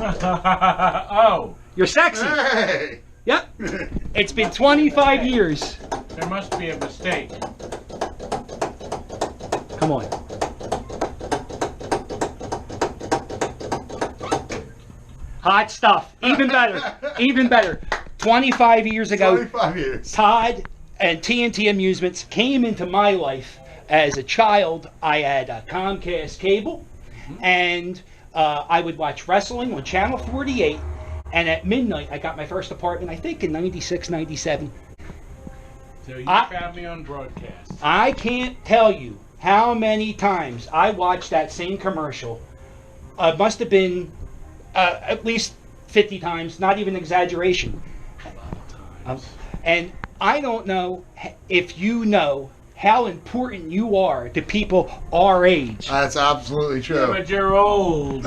Oh. You're sexy. Hey! Yep. It's been 25 years. There must be a mistake. Come on. Hot stuff. Even better. Even better. 25 years ago, 25 years. Todd and TNT Amusements came into my life. As a child, I had a Comcast cable, and I would watch wrestling on Channel 48. And at midnight, I got my first apartment, I think in 96, 97. So you found me on broadcast. I can't tell you how many times I watched that same commercial. Must have been at least 50 times, not even exaggeration. A lot of times. And I don't know if you know how important you are to people our age. That's absolutely true. Yeah, but you're old.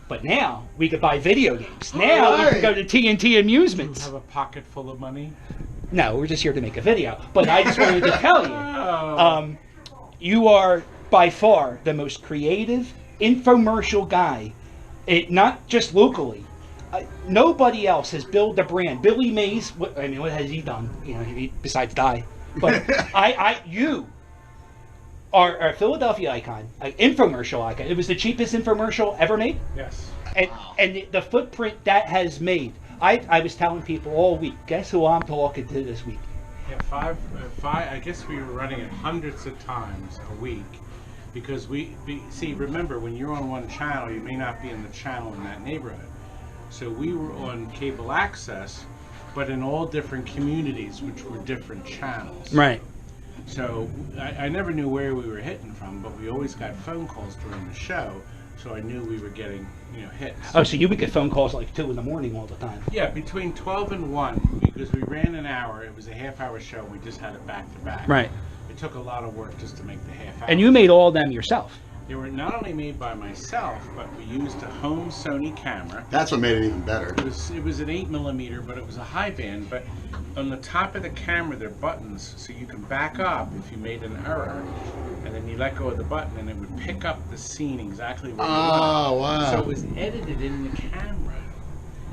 But now we could buy video games. Now we can go to TNT Amusements. You have a pocket full of money? No, we're just here to make a video. But I just wanted to tell you, you are by far the most creative infomercial guy. Not just locally. Nobody else has built a brand. Billy Mays. What has he done? Besides die. But you are a Philadelphia icon, an infomercial icon. It was the cheapest infomercial ever made. Yes. And the footprint that has made. I was telling people all week. Guess who I'm talking to this week? Yeah, five. I guess we were running it hundreds of times a week, because see. Remember, when you're on one channel, you may not be in the channel in that neighborhood. So we were on cable access, but in all different communities, which were different channels. Right. So I never knew where we were hitting from, but we always got phone calls during the show, so I knew we were getting hits. Oh, so you would get phone calls like 2 in the morning all the time? Yeah, between 12 and 1, because we ran an hour. It was a half-hour show. We just had it back to back. Right. It took a lot of work just to make the half hour. And you made all of them yourself? They were not only made by myself, but we used a home Sony camera. That's what made it even better. It was an 8mm, but it was a high band. But on the top of the camera, there are buttons, so you can back up if you made an error, and then you let go of the button, and it would pick up the scene exactly where you want. Oh, wow. So it was edited in the camera.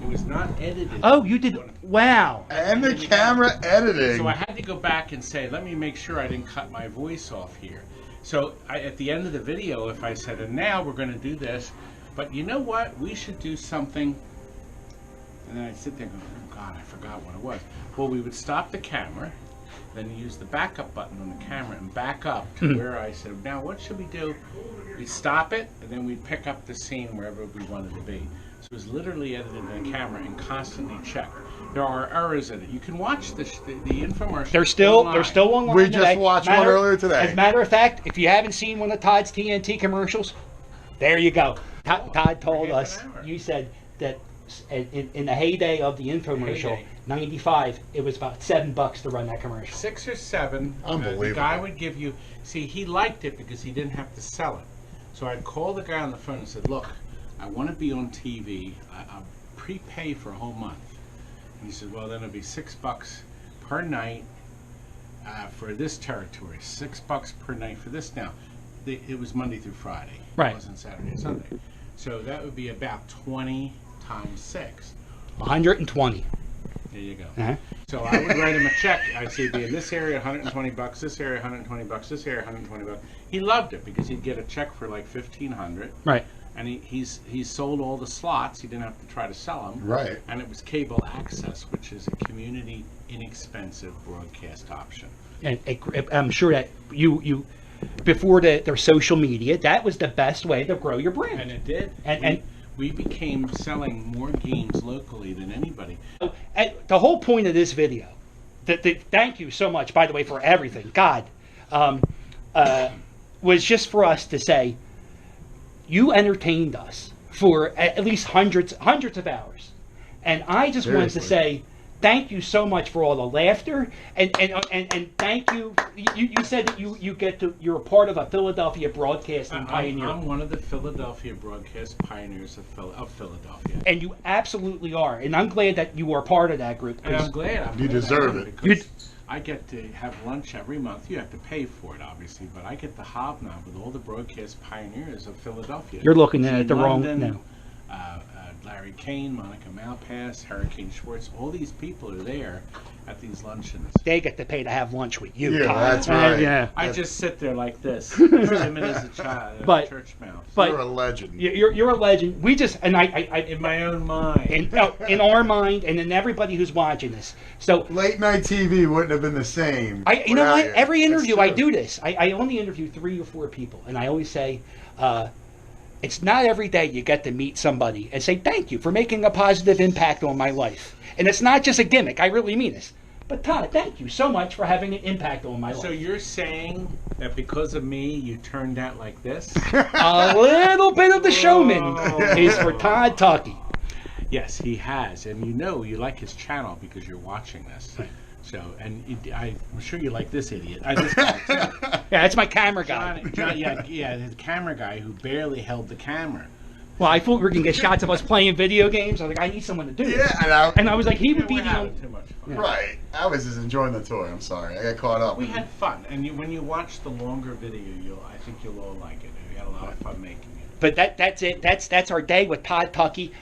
It was not edited. Oh, you did? Wow. And the camera editing. So I had to go back and say, let me make sure I didn't cut my voice off here. So at the end of the video, if I said, and now we're going to do this, but you know what? We should do something. And then I'd sit there and go, oh God, I forgot what it was. Well, we would stop the camera, then use the backup button on the camera and back up to where I said, now what should we do? We'd stop it, and then we'd pick up the scene wherever we wanted to be. So it was literally edited in the camera and constantly checked. There are errors in it. You can watch the infomercial. They're still online. We just watched one earlier today. As a matter of fact, if you haven't seen one of Todd's TNT commercials, there you go. Todd told us, you said that in the heyday of the infomercial, 95, it was about $7 to run that commercial. 6 or 7. Unbelievable. The guy would give you. See, he liked it because he didn't have to sell it. So I'd call the guy on the phone and said, look, I want to be on TV. I'll prepay for a whole month. And he said, well, then it'll be $6 per night for this territory. $6 per night for this. Now, it was Monday through Friday. Right. It wasn't Saturday and Sunday. So that would be about 20 times 6. 120. There you go. Uh-huh. So I would write him a check. I'd say, be in this area, $120. This area, $120. This area, $120. He loved it because he'd get a check for like $1,500. Right. And he's sold all the slots. He didn't have to try to sell them. Right. And it was cable access, which is a community inexpensive broadcast option. And I'm sure that you before their social media, that was the best way to grow your brand. And it did. And we became selling more games locally than anybody. The whole point of this video, thank you so much, by the way, for everything. God, was just for us to say, you entertained us for at least hundreds of hours, and I just wanted to say thank you so much for all the laughter and thank you. You said that you're a part of a Philadelphia broadcasting pioneer. I'm one of the Philadelphia broadcast pioneers of Philadelphia, and you absolutely are. And I'm glad that you are part of that group. And I'm glad. You deserve it. Because I get to have lunch every month. You have to pay for it, obviously, but I get to hobnob with all the broadcast pioneers of Philadelphia. You're looking at it the wrong. No. Larry Kane, Monica Malpass, Hurricane Schwartz. All these people are there at these luncheons. They get to pay to have lunch with you. Yeah, Todd. that's right. Yeah. I just sit there like this, timid as a child, But- church mouse. but- You're a legend. You're a legend. We just and I In my own mind. in our mind and in everybody who's watching this. So Late night TV wouldn't have been the same. you know without what? you. Every That's interview I true. do this. I only interview 3 or 4 people, and I always say, it's not every day you get to meet somebody and say thank you for making a positive impact on my life. And it's not just a gimmick. I really mean this. But Todd, thank you so much for having an impact on my So life. you're saying that because of me, you turned out like this? A little bit of the showman Oh. is for Todd Tuckey. Yes, he has, and you know you like his channel because you're watching this. So, and I'm sure you like this idiot. This guy too. Yeah, that's my camera guy. John, yeah, the camera guy who barely held the camera. Well, I thought we were going to get shots of us playing video games. I was like, I need someone to do this. Yeah, And I was like, he would be We're the having only... too much fun. right. I was just enjoying the toy. I'm sorry. I got caught up. We had fun, and when you watch the longer video, I think you'll all like it. We had a lot of fun making it. But that's it. That's our day with Todd Tuckey.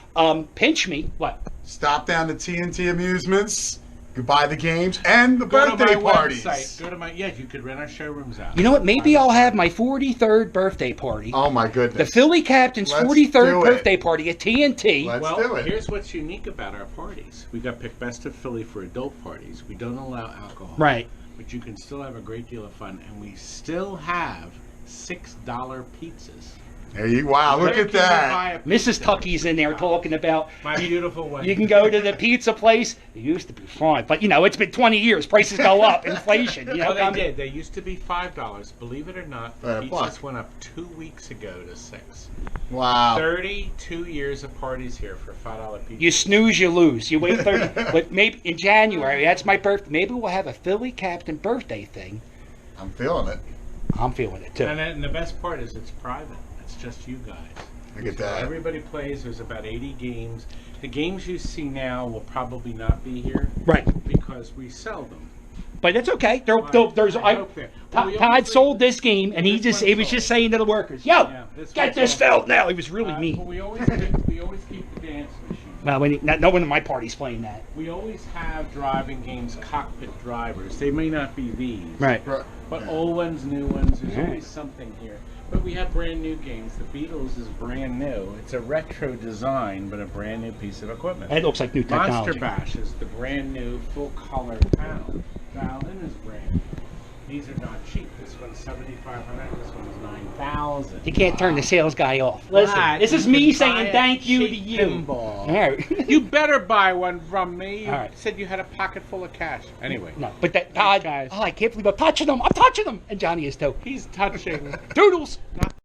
Pinch me. What? Stop down to TNT Amusements. Goodbye the games and the Go to birthday my parties. website. Go to my you could rent our showrooms out. You know what? Maybe I'll have my 43rd birthday party. Oh my The goodness. Philly Captain's Let's 43rd do it. birthday party at TNT. Let's Well, do it. here's what's unique about our parties. We got picked best of Philly for adult parties. We don't allow alcohol. Right. But you can still have a great deal of fun, and we still have $6 pizzas. There you wow, look Where at can you that. buy a Mrs. pizza? Tuckey's in there talking about My beautiful wife. you can go to the pizza place. It used to be fun, but it's been 20 years. Prices go up, inflation. Oh, they did. They used to be $5. Believe it or not, Right, a buck. pizzas went up 2 weeks ago to $6. Wow. 32 years of parties here for $5 pizza. You snooze, you lose. You wait 30. But maybe in January, that's my birthday. Maybe we'll have a Philly Captain birthday thing. I'm feeling it. I'm feeling it too. And the best part is it's private. It's just you guys. Look at So that. everybody plays. There's about 80 games. The games you see now will probably not be here Right. because we sell them. But it's okay. There's I hope there. Well, we Todd always sold leave- this game, and he This was one's just sold. saying to the workers, "Yo, Yeah, this get one's this sold. filled now." He was really But mean. we always keep the dance machine. Well, no one in my party's playing that. We always have driving games, cockpit drivers. They may not be these, Right. Right. but Yeah. old ones, new ones. There's Right. always something here. But we have brand new games. The Beatles is brand new. It's a retro design, but a brand new piece of equipment. That looks like new technology. Monster Bash is the brand new full color panel. Violin is brand new. These are not cheap. This one's $7,500. This one's $9,000. You can't turn the sales guy off. Listen, But this is you me can buy saying a thank you to cheap you. pinball. All right. You better buy one from me. You All right. said you had a pocket full of cash. Anyway, No, but that Todd, guys. oh, I can't believe I'm touching him. I'm touching him, and Johnny is too. he's touching. Doodles. Not